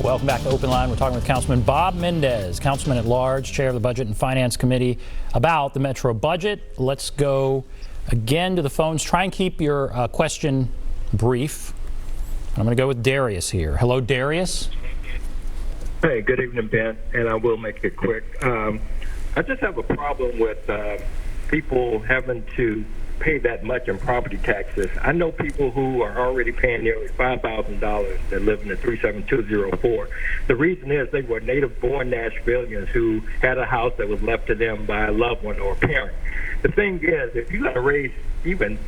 Welcome back to OpenLine. We're talking with Councilman Bob Mendes, Councilman at Large, Chair of the Budget and Finance Committee, about the Metro budget. Let's go again to the phones. Try and keep your question brief. I'm going to go with Darius here. Hello, Darius. Hey, good evening, Ben, and I will make it quick. I just have a problem with people having to pay that much in property taxes. I know people who are already paying nearly $5,000 that live in the 37204. The reason is they were native-born Nashvillians who had a house that was left to them by a loved one or a parent. The thing is, if you're going to raise even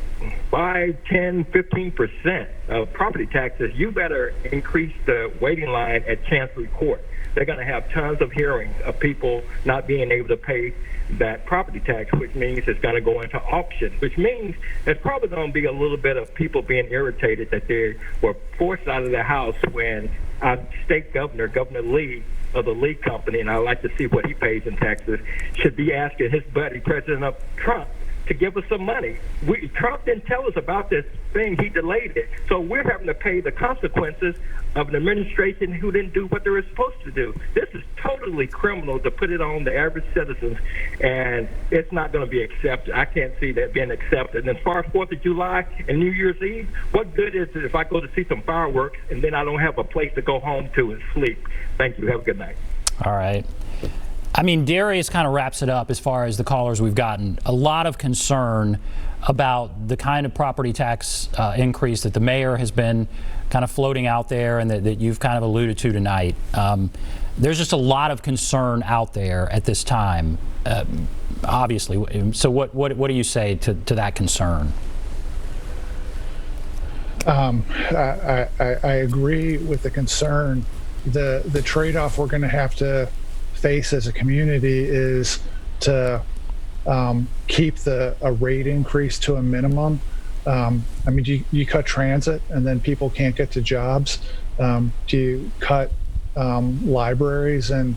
5, 10, 15% of property taxes, you better increase the waiting line at Chancery Court. They're going to have tons of hearings of people not being able to pay that property tax, which means it's going to go into auction, which means there's probably going to be a little bit of people being irritated that they were forced out of their house when our state governor, Governor Lee, of the Lee Company, and I'd like to see what he pays in taxes, should be asking his buddy, President Trump, to give us some money. Trump didn't tell us about this thing. He delayed it. So we're having to pay the consequences of an administration who didn't do what they were supposed to do. This is totally criminal to put it on the average citizens, and it's not going to be accepted. I can't see that being accepted. And as far as 4th of July and New Year's Eve, what good is it if I go to see some fireworks and then I don't have a place to go home to and sleep? Thank you. Have a good night. All right. I mean, Darius kind of wraps it up as far as the callers we've gotten. A lot of concern about the kind of property tax increase that the mayor has been kind of floating out there and that you've kind of alluded to tonight. There's just a lot of concern out there at this time, obviously. So what do you say to that concern? I agree with the concern. The trade-off we're going to have to face as a community is to keep a rate increase to a minimum. I mean, you cut transit and then people can't get to jobs. Do you cut libraries and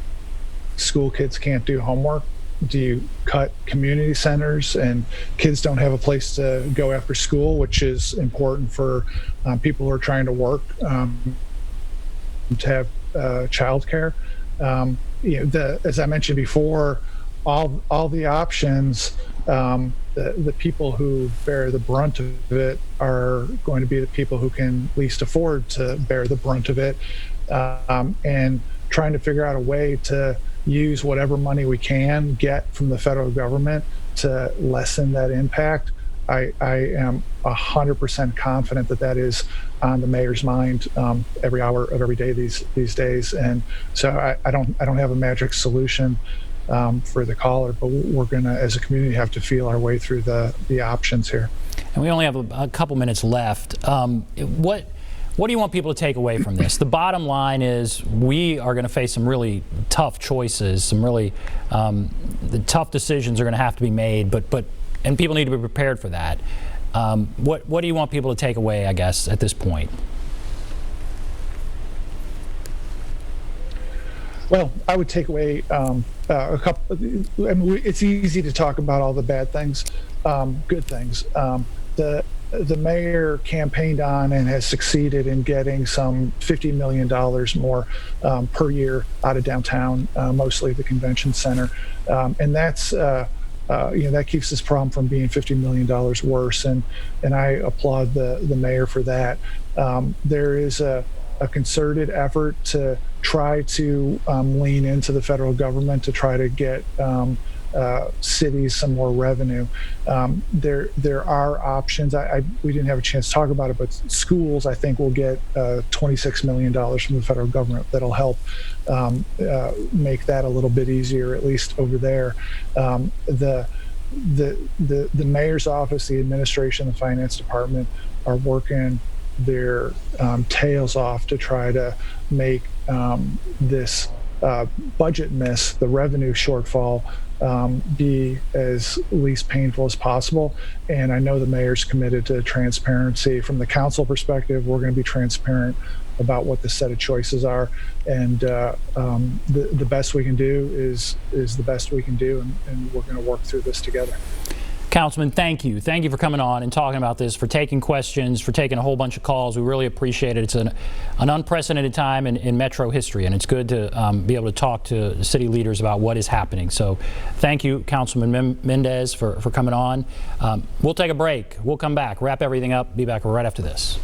school kids can't do homework? Do you cut community centers and kids don't have a place to go after school, which is important for people who are trying to work, to have childcare? As I mentioned before, all the options, the people who bear the brunt of it are going to be the people who can least afford to bear the brunt of it, and trying to figure out a way to use whatever money we can get from the federal government to lessen that impact. I am 100% confident that is on the mayor's mind every hour of every day these days, and so I don't have a magic solution for the caller, but we're gonna, as a community, have to feel our way through the options here. And we only have a couple minutes left. What do you want people to take away from this? The bottom line is we are going to face some really tough choices, some really the tough decisions are going to have to be made, and people need to be prepared for that. What do you want people to take away, I guess, at this point? Well, I would take away a couple. I mean, it's easy to talk about all the bad things, good things. The mayor campaigned on and has succeeded in getting some $50 million more per year out of downtown, mostly the convention center, and that's. That keeps this problem from being $50 million worse, and I applaud the mayor for that. There is a concerted effort to try to lean into the federal government to try to get cities some more revenue. There are options. We didn't have a chance to talk about it, but schools, I think, will get $26 million from the federal government. That'll help make that a little bit easier, at least over there. The mayor's office, the administration, the finance department are working their tails off to try to make this budget miss, the revenue shortfall, be as least painful as possible. And I know the mayor's committed to transparency. From the council perspective, we're going to be transparent about what the set of choices are, and the best we can do is the best we can do, and we're going to work through this together. Councilman, thank you. Thank you for coming on and talking about this, for taking questions, for taking a whole bunch of calls. We really appreciate it. It's an unprecedented time in Metro history, and it's good to be able to talk to city leaders about what is happening. So thank you, Councilman Mendes, for coming on. We'll take a break. We'll come back, wrap everything up, be back right after this.